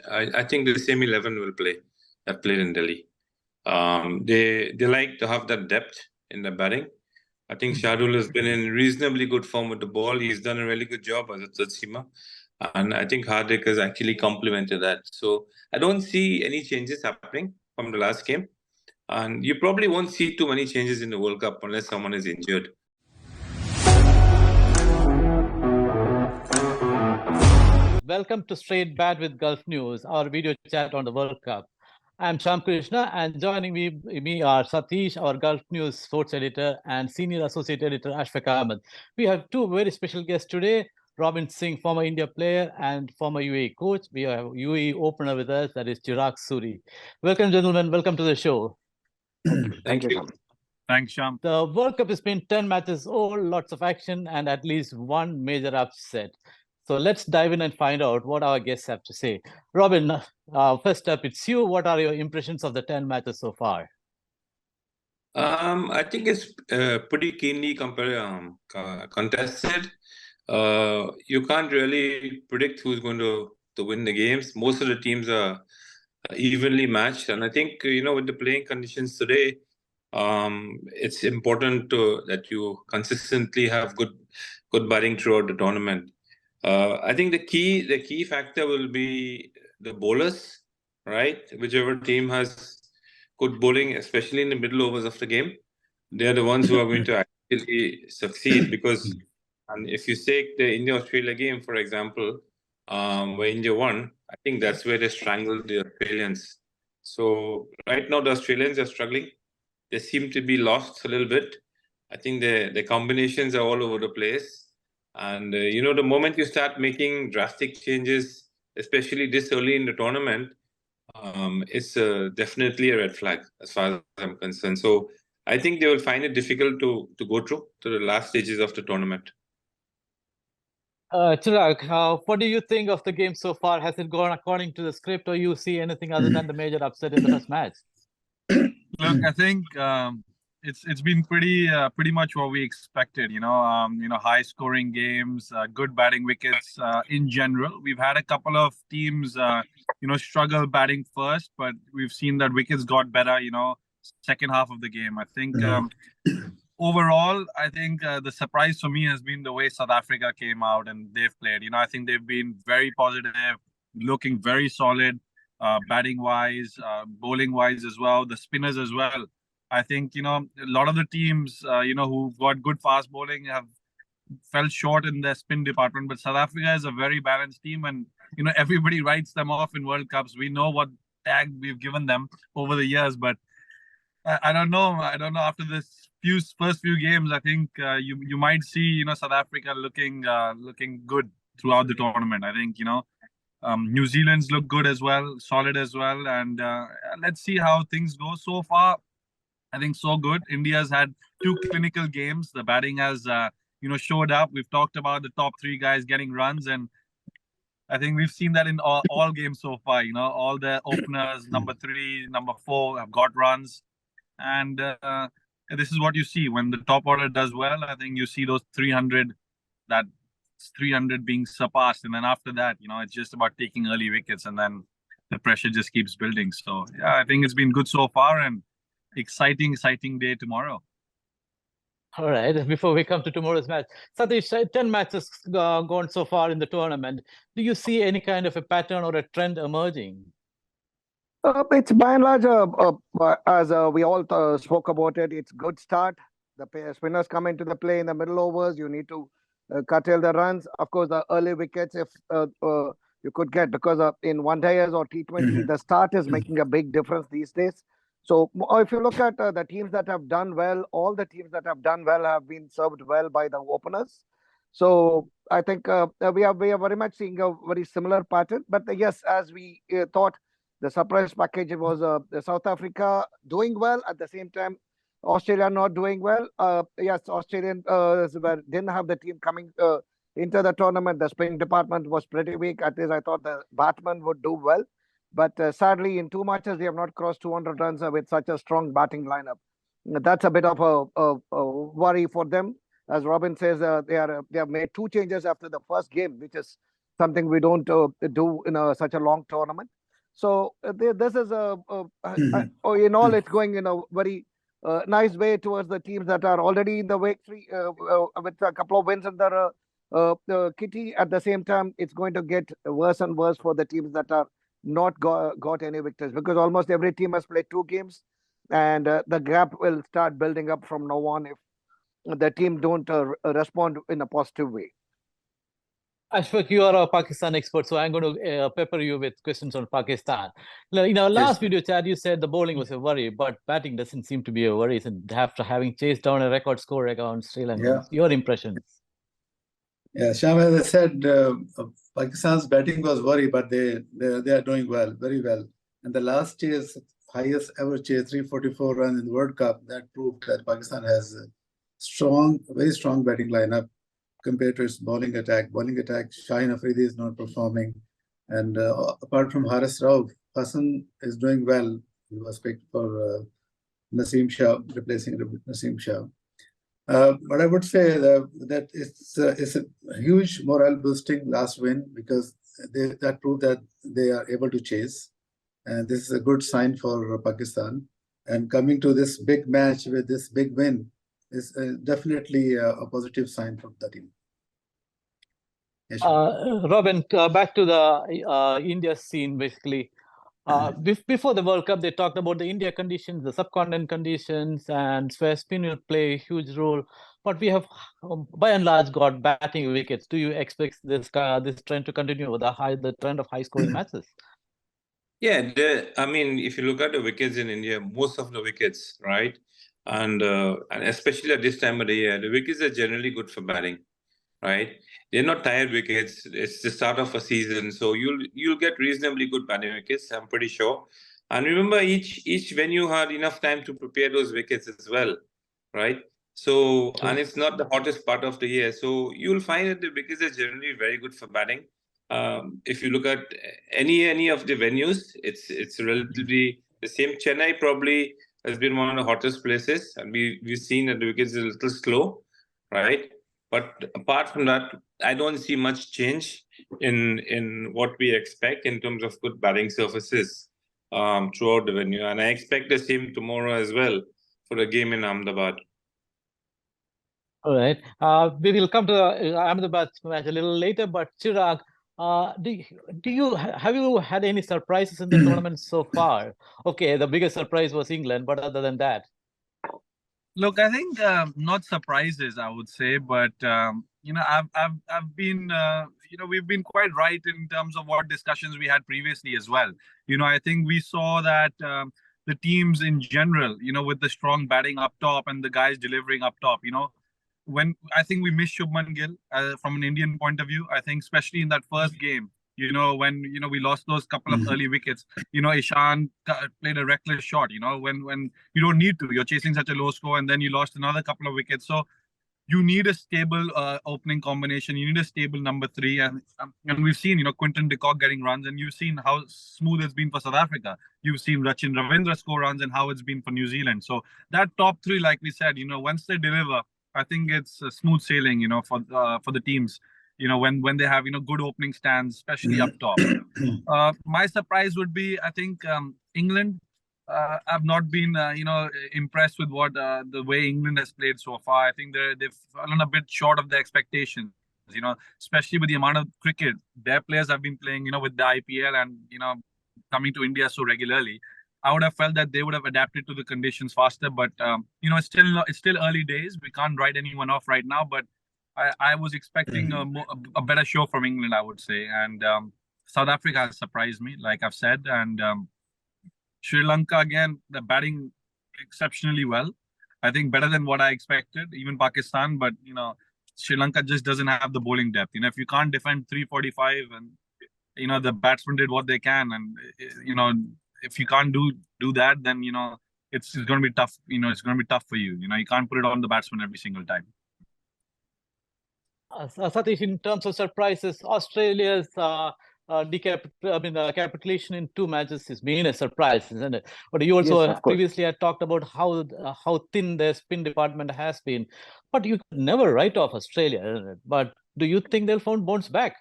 I think the same 11 will play that played in Delhi. They like to have that depth in the batting. I think Shardul has been in reasonably good form with the ball. He's done a really good job as a third seamer. And I think Hardik has actually complemented that. So I don't see any changes happening from the last game. And you probably won't see too many changes in the World Cup unless someone is injured. Welcome to Straight Bat with Gulf News, our video chat on the World Cup. I'm Shyam Krishna, and joining me are Satish, our Gulf News sports editor, and senior associate editor Ashfaq Ahmed. We have two very special guests today, Robin Singh, former India player and former UAE coach. We have UAE opener with us, that is Chirag Suri. Welcome, gentlemen. Welcome to the show. Thank you, Shyam. Thanks, Shyam. The World Cup has been 10 matches old, lots of action, and at least one major upset. So let's dive in and find out what our guests have to say. Robin, first up, it's you. What are your impressions of the 10 matches so far? I think it's pretty keenly contested. You can't really predict who's going to win the games. Most of the teams are evenly matched. And I think, with the playing conditions today, it's important that you consistently have good batting throughout the tournament. I think the key factor will be the bowlers, right? Whichever team has good bowling, especially in the middle overs of the game, they're the ones who are going to actually succeed. Because and if you take the India-Australia game, for example, where India won, I think that's where they strangled the Australians. So right now the Australians are struggling. They seem to be lost a little bit. I think the combinations are all over the place. And, the moment you start making drastic changes, especially this early in the tournament, it's definitely a red flag as far as I'm concerned. So I think they will find it difficult to go through to the last stages of the tournament. Chirag, what do you think of the game so far? Has it gone according to the script, or you see anything other than the major upset in the first match? Look, I think it's been pretty much what we expected. High scoring games, good batting wickets in general. We've had a couple of teams struggle batting first, but we've seen that wickets got better. Second half of the game. I think overall, I think the surprise for me has been the way South Africa came out and they've played. I think they've been very positive, looking very solid. Batting wise, bowling wise as well, the spinners as well. I think a lot of the teams who've got good fast bowling have fell short in their spin department, but South Africa is a very balanced team, and everybody writes them off in World Cups. We know what tag we've given them over the years, but I don't know after this first few games, I think you might see South Africa looking good throughout the tournament. I think New Zealand's look good as well, solid as well, and let's see how things go. So far, I think so good. India's had two clinical games. The batting has showed up. We've talked about the top three guys getting runs, and I think we've seen that in all games so far. All the openers, number 3, number 4, have got runs, and this is what you see when the top order does well. I think you see those 300 being surpassed, and then after that it's just about taking early wickets, and then the pressure just keeps building. So yeah, I think it's been good so far, and exciting day tomorrow. All right, before we come to tomorrow's match, Satish, 10 matches gone so far in the tournament. Do you see any kind of a pattern or a trend emerging? It's by and large, as we all spoke about it, it's good start. The spinners come into the play in the middle overs. You need to curtail the runs. Of course, the early wickets, if you could get, because in one-dayers or T20, the start is making a big difference these days. So if you look at the teams that have done well, all the teams that have done well have been served well by the openers. So I think we are very much seeing a very similar pattern. But yes, as we thought, the surprise package was South Africa doing well, at the same time Australia not doing well. Yes, Australian didn't have the team coming into the tournament. The spinning department was pretty weak. At least I thought the batsmen would do well. But sadly, in 2 matches, they have not crossed 200 runs with such a strong batting lineup. That's a bit of a worry for them. As Robin says, they have made 2 changes after the first game, which is something we don't do in such a long tournament. So this is in all, it's going in a very nice way towards the teams that are already in the victory with a couple of wins in their kitty. At the same time, it's going to get worse and worse for the teams that are not got any victories, because almost every team has played 2 games, and the gap will start building up from now on if the team don't respond in a positive way. Ashfaq, you are a Pakistan expert, so I'm going to pepper you with questions on Pakistan. In our last video chat, you said the bowling was a worry, but batting doesn't seem to be a worry. And after having chased down a record score against Sri Lanka, your impressions? Yeah, Sham, as I said, Pakistan's batting was worry, but they are doing well, very well. And the last chase, highest ever chase, 344 runs in the World Cup, that proved that Pakistan has a strong, very strong batting lineup compared to its bowling attack. Bowling attack, Shaheen Afridi is not performing. And apart from Haris Rauf, Hassan is doing well. He was picked for Naseem Shah, replacing Naseem Shah. But I would say that it's a huge morale boosting last win, because that proved that they are able to chase. And this is a good sign for Pakistan. And coming to this big match with this big win is definitely a positive sign for the team. Yes, Robin, back to the India scene, basically. Before the World Cup, they talked about the India conditions, the subcontinent conditions, and where spin will play a huge role. But we have, by and large, got batting wickets. Do you expect this trend to continue with the trend of high-scoring matches? Yeah, I mean, if you look at the wickets in India, most of the wickets, right, and especially at this time of the year, the wickets are generally good for batting, right? They're not tired wickets. It's the start of a season, so you'll get reasonably good batting wickets, I'm pretty sure. And remember, each venue had enough time to prepare those wickets as well, right? So, and it's not the hottest part of the year, so you'll find that the wickets are generally very good for batting. If you look at any of the venues, it's relatively the same. Chennai probably has been one of the hottest places, and we've seen that the wickets are a little slow, right? But apart from that, I don't see much change in what we expect in terms of good batting surfaces throughout the venue, and I expect the same tomorrow as well for the game in Ahmedabad. All right. We will come to the Ahmedabad match a little later, but Chirag, have you had any surprises in the tournament so far? Okay, the biggest surprise was England, but other than that, look, I think not surprises, I would say, but you know, I've been you know, we've been quite right in terms of what discussions we had previously as well. You know, I think we saw that the teams in general, you know, with the strong batting up top and the guys delivering up top, you know, when I think we missed Shubman Gill from an Indian point of view. I think especially in that first game, you know, when, you know, we lost those couple of early wickets, you know, Ishan played a reckless shot, you know, when you don't need to, you're chasing such a low score, and then you lost another couple of wickets. So you need a stable opening combination. You need a stable number 3. And we've seen, you know, Quinton de Kock getting runs, and you've seen how smooth it's been for South Africa. You've seen Rachin Ravindra score runs and how it's been for New Zealand. So that top 3, like we said, you know, once they deliver, I think it's smooth sailing, you know, for the teams, you know, when they have, you know, good opening stands, especially up top. My surprise would be, I think, England. I've not been, you know, impressed with what the way England has played so far. I think they've fallen a bit short of their expectations, you know, especially with the amount of cricket their players have been playing, you know, with the IPL and, you know, coming to India so regularly. I would have felt that they would have adapted to the conditions faster, but you know, it's still early days. We can't write anyone off right now, but I was expecting a better show from England, I would say. And South Africa has surprised me, like I've said, and Sri Lanka, again, the batting exceptionally well. I think better than what I expected, even Pakistan. But, you know, Sri Lanka just doesn't have the bowling depth. You know, if you can't defend 345 and, you know, the batsmen did what they can, and, you know, if you can't do that, then, you know, it's going to be tough. You know, it's going to be tough for you. You know, you can't put it on the batsman every single time. Satish, in terms of surprises, Australia's capitulation in 2 matches has been a surprise, isn't it? But you also previously had talked about how thin their spin department has been. But you could never write off Australia, isn't it? But do you think they'll bounce back?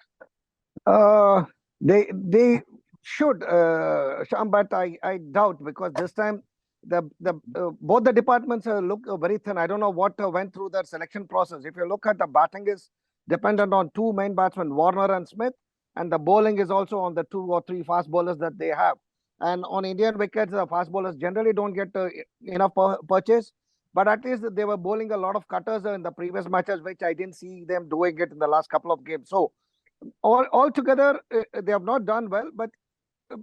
They should, Sham, but I doubt, because this time both the departments look very thin. I don't know what went through their selection process. If you look at the batting, is dependent on two main batsmen, Warner and Smith, and the bowling is also on the 2 or 3 fast bowlers that they have. And on Indian wickets, the fast bowlers generally don't get enough purchase. But at least they were bowling a lot of cutters in the previous matches, which I didn't see them doing it in the last couple of games. So altogether, they have not done well, but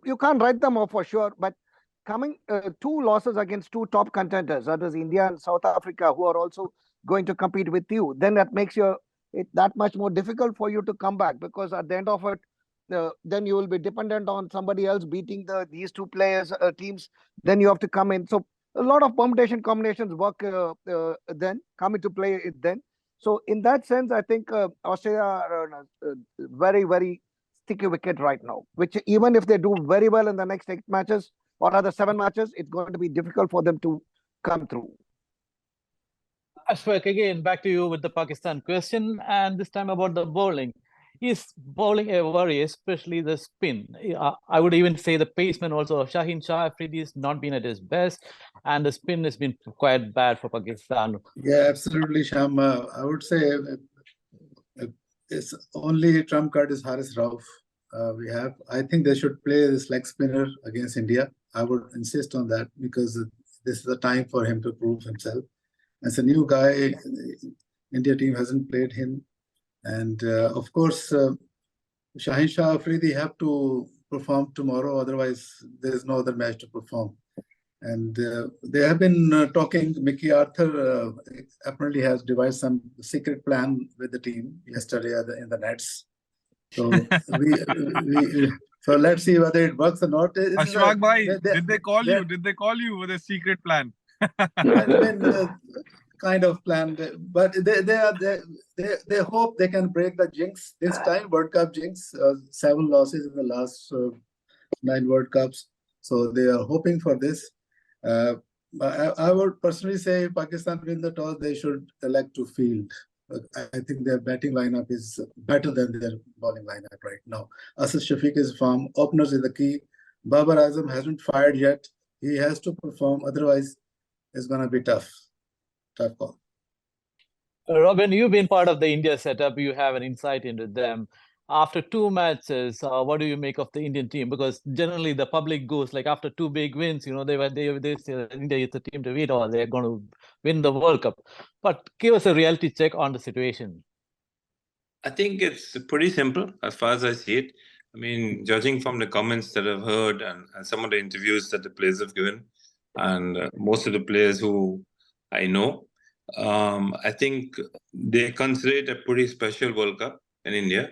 you can't write them off for sure. But coming 2 losses against 2 top contenders, that is India and South Africa, who are also going to compete with you, then that makes it that much more difficult for you to come back, because at the end of it, then you will be dependent on somebody else beating these 2 players teams. Then you have to come in. So a lot of permutation combinations work then come into play then. So in that sense, I think Australia are very, very sticky wicket right now, which even if they do very well in the next 8 matches or other 7 matches, it's going to be difficult for them to come through. Ashfaq, again, back to you with the Pakistan question, and this time about the bowling. Is bowling a worry, especially the spin? I would even say the paceman also. Shaheen Shah Afridi has not been at his best, and the spin has been quite bad for Pakistan. Yeah, absolutely, Sham. I would say it's only trump card is Haris Rauf. I think they should play this leg spinner against India. I would insist on that, because this is the time for him to prove himself. As a new guy, India team hasn't played him. And of course, Shaheen Shah Afridi have to perform tomorrow, otherwise there is no other match to perform. And they have been talking. Mickey Arthur apparently has devised some secret plan with the team yesterday in the nets. So so let's see whether it works or not. Ashfaq bhai, did they call you? Did they call you with a secret plan? I mean, kind of plan, but they hope they can break the jinx this time, World Cup jinx. 7 losses in the last 9 World Cups, so they are hoping for this. I would personally say if Pakistan win the toss, they should elect to field. I think their batting lineup is better than their bowling lineup right now. Asad Shafiq is firm. Openers is the key. Babar Azam hasn't fired yet. He has to perform, otherwise it's going to be tough call. Robin, you've been part of the India setup. You have an insight into them. After 2 matches, what do you make of the Indian team? Because generally the public goes like after 2 big wins, they say India is the team to beat, or they're going to win the World Cup. But give us a reality check on the situation. I think it's pretty simple as far as I see it. I mean, judging from the comments that I've heard and some of the interviews that the players have given, and most of the players who I know, I think they consider it a pretty special World Cup in India.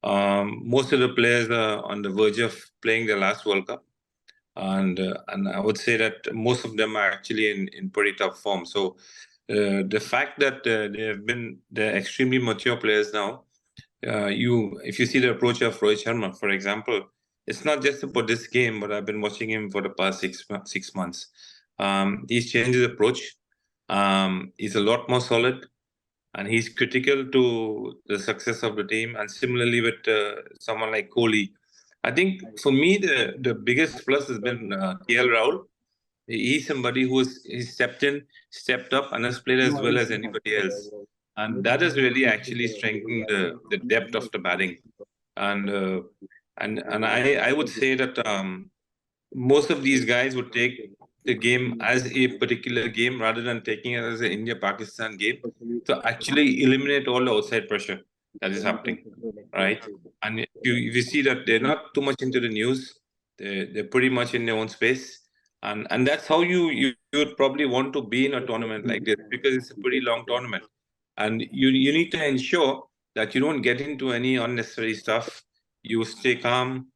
Most of the players are on the verge of playing their last World Cup, and I would say that most of them are actually in pretty tough form. So the fact that they're extremely mature players now. If you see the approach of Rohit Sharma, for example, it's not just about this game, but I've been watching him for the past 6 months. He's changed his approach. He's a lot more solid, and he's critical to the success of the team. And similarly with someone like Kohli, I think for me the biggest plus has been KL Rahul. He's somebody he's stepped up, and has played as well as anybody else, and that has really actually strengthened the depth of the batting. And I would say that most of these guys would take the game as a particular game rather than taking it as an India-Pakistan game, to actually eliminate all the outside pressure that is happening, right? And if you see that they're not too much into the news, they're pretty much in their own space, and that's how you would probably want to be in a tournament like this, because it's a pretty long tournament, and you need to ensure that you don't get into any unnecessary stuff. You stay calm,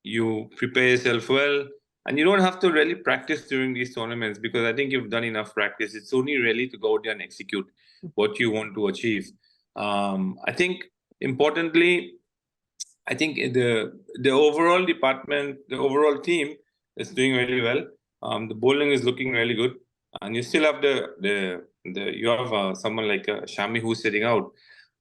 you prepare yourself well, and you don't have to really practice during these tournaments, because I think you've done enough practice. It's only really to go there and execute what you want to achieve. I think importantly, I think the overall department, the overall team is doing really well. The bowling is looking really good, and you still have you have someone like Shami who's sitting out,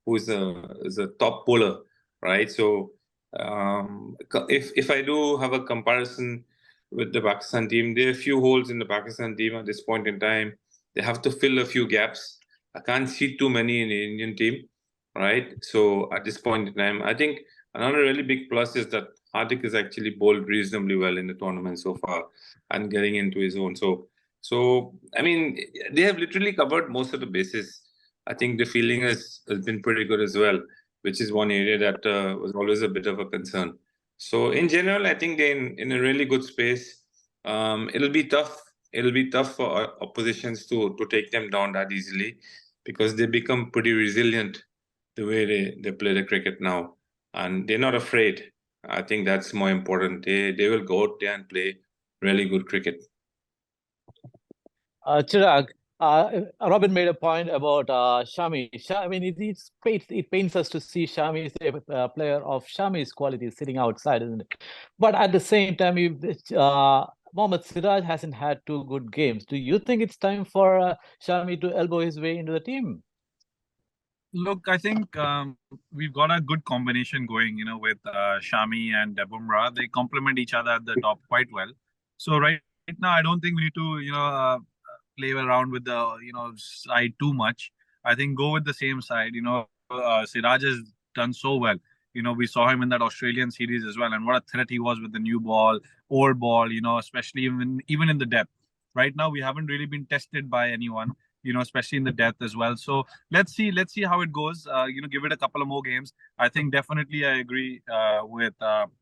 who's a top bowler, right? So If I do have a comparison with the Pakistan team, there are a few holes in the Pakistan team at this point in time. They have to fill a few gaps. I can't see too many in the Indian team, right? So at this point in time, I think another really big plus is that Hardik has actually bowled reasonably well in the tournament so far and getting into his own. So I mean, they have literally covered most of the bases. I think the fielding has been pretty good as well, which is one area that was always a bit of a concern. So in general, I think they're in a really good space. It'll be tough. It'll be tough for oppositions to take them down that easily, because they become pretty resilient the way they play the cricket now, and they're not afraid. I think that's more important. They will go out there and play really good cricket. Chirag, Robin made a point about Shami. I mean, it pains us to see Shami, a player of Shami's quality, sitting outside, isn't it? But at the same time, Mohammad Siraj hasn't had 2 good games. Do you think it's time for Shami to elbow his way into the team? Look, I think we've got a good combination going, with Shami and Bumrah. They complement each other at the top quite well. So right now, I don't think we need to, play around with the, side too much. I think go with the same side. Siraj has done so well. We saw him in that Australian series as well, and what a threat he was with the new ball, old ball, especially even in the depth. Right now, we haven't really been tested by anyone, especially in the depth as well. So let's see how it goes. Give it a couple of more games. I think definitely I agree with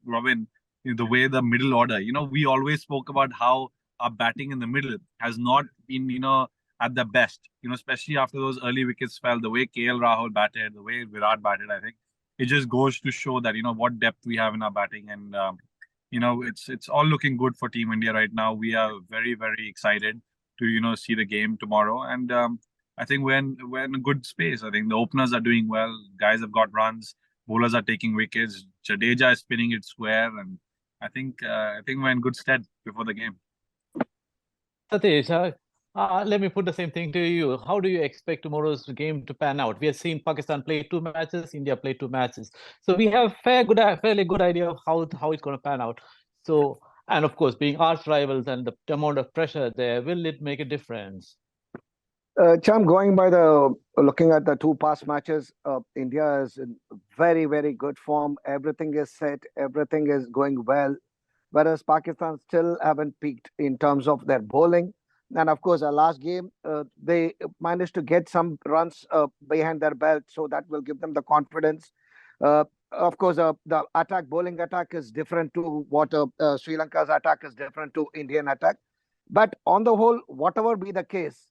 Robin, the way the middle order, we always spoke about how our batting in the middle has not been, at the best, especially after those early wickets fell, the way KL Rahul batted, the way Virat batted, I think it just goes to show that, what depth we have in our batting. And, it's all looking good for Team India right now. We are very, very excited to, see the game tomorrow. And I think we're in a good space. I think the openers are doing well. Guys have got runs. Bowlers are taking wickets. Jadeja is spinning it square. And I think we're in good stead before the game. Satish, let me put the same thing to you. How do you expect tomorrow's game to pan out? We have seen Pakistan play 2 matches, India play 2 matches. So we have fairly good idea of how it's going to pan out. So, and of course, being arch rivals and the amount of pressure there, will it make a difference? Cham, looking at the 2 past matches, India is in very, very good form. Everything is set. Everything is going well. Whereas Pakistan still haven't peaked in terms of their bowling. And of course, our last game, they managed to get some runs behind their belt. So that will give them the confidence. Of course, the bowling attack is different to what Sri Lanka's attack is different to Indian attack. But on the whole, whatever be the case,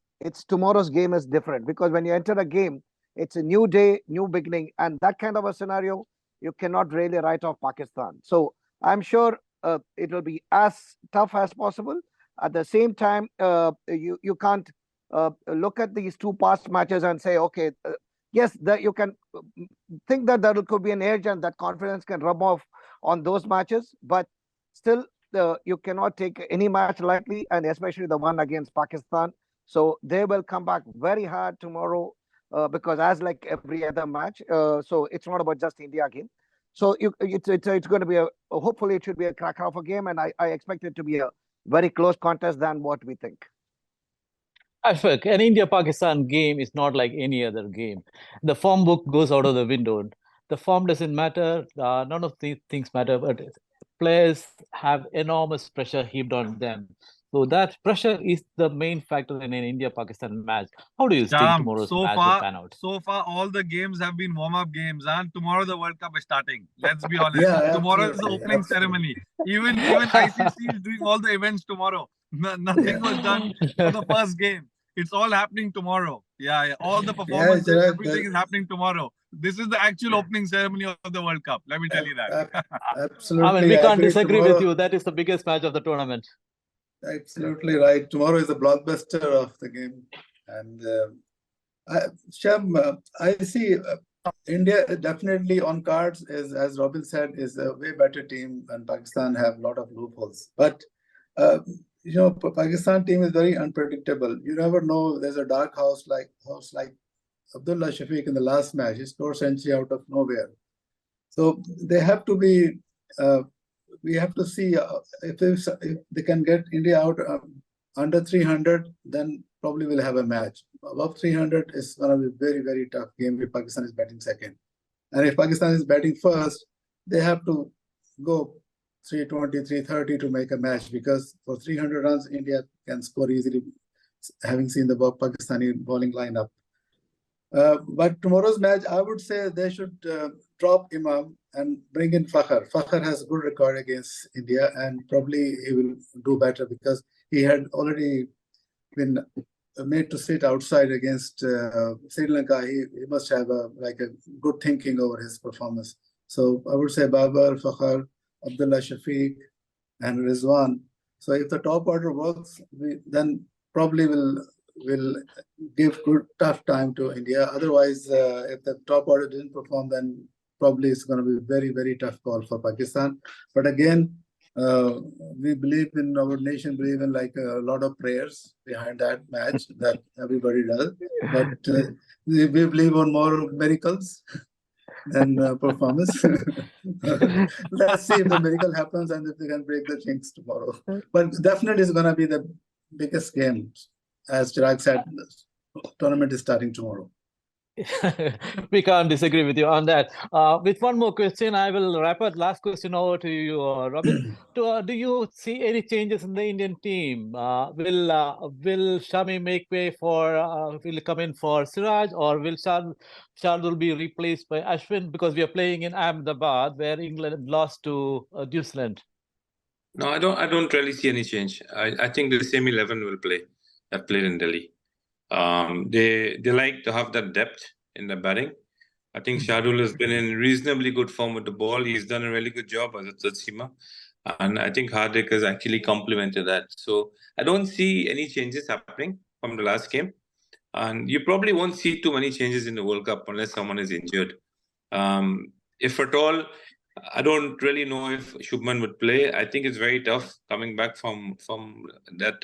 tomorrow's game is different, because when you enter a game, it's a new day, new beginning. And that kind of a scenario, you cannot really write off Pakistan. So I'm sure it will be as tough as possible. At the same time, you can't look at these 2 past matches and say, okay, yes, you can think that there could be an edge and that confidence can rub off on those matches, but still you cannot take any match lightly, and especially the one against Pakistan. So they will come back very hard tomorrow, because as like every other match, so it's not about just India game. So it's going to be hopefully it should be a cracker of a game, and I expect it to be a very close contest than what we think. Ashfaq, an India-Pakistan game is not like any other game. The form book goes out of the window. The form doesn't matter. None of these things matter, but players have enormous pressure heaped on them. So that pressure is the main factor in an India-Pakistan match. How do you think tomorrow's match will pan out? So far, all the games have been warm-up games, and tomorrow the World Cup is starting. Let's be honest. Tomorrow is the opening ceremony. Even ICC is doing all the events tomorrow. Nothing was done for the first game. It's all happening tomorrow. Yeah. All the performances, everything is happening tomorrow. This is the actual opening ceremony of the World Cup. Let me tell you that. Absolutely. I mean, we can't disagree with you. That is the biggest match of the tournament. Absolutely right. Tomorrow is the blockbuster of the game. And Sham, I see India definitely on cards, is, as Robin said, is a way better team, and Pakistan have a lot of loopholes. But Pakistan team is very unpredictable. You never know. There's a dark horse like Abdullah Shafiq in the last match. He scored century out of nowhere. So they have to be. We have to see if they can get India out under 300, then probably we'll have a match. Above 300 is going to be very, very tough game if Pakistan is batting second. And if Pakistan is batting first, they have to go 320, 330 to make a match, because for 300 runs, India can score easily, having seen the Pakistani bowling lineup. But tomorrow's match, I would say they should drop Imam and bring in Fakhar. Fakhar has a good record against India, and probably he will do better because he had already been made to sit outside against Sri Lanka. He must have a good thinking over his performance. So I would say Babar, Fakhar, Abdullah Shafiq, and Rizwan. So if the top order works, then probably will give good tough time to India. Otherwise, if the top order didn't perform, then probably it's going to be a very, very tough call for Pakistan. But again, we believe in, our nation believe in a lot of prayers behind that match that everybody does. But we believe on more miracles than performance. Let's see if the miracle happens and if they can break the jinx tomorrow. But definitely it's going to be the biggest game. As Chirag said, the tournament is starting tomorrow. We can't disagree with you on that. With one more question, I will wrap up. Last question over to you, Robin. Do you see any changes in the Indian team? Will Shami make way for, will come in for Siraj, or will Shardul be replaced by Ashwin? Because we are playing in Ahmedabad, where England lost to New Zealand. No, I don't really see any change. I think the same 11 will play that played in Delhi. They like to have that depth in the batting. I think Shardul has been in reasonably good form with the ball. He's done a really good job as a third seamer. And I think Hardik has actually complemented that. So I don't see any changes happening from the last game. And you probably won't see too many changes in the World Cup unless someone is injured. If at all, I don't really know if Shubman would play. I think it's very tough coming back from that,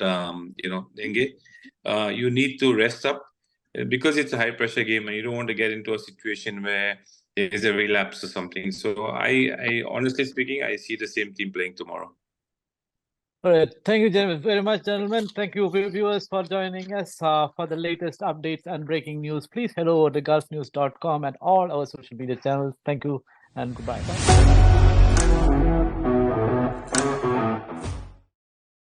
dengue. You need to rest up because it's a high pressure game and you don't want to get into a situation where there is a relapse or something. So I honestly speaking, I see the same team playing tomorrow. All right. Thank you very much, gentlemen. Thank you, viewers, for joining us. For the latest updates and breaking news, please head over to gulfnews.com and all our social media channels. Thank you and goodbye.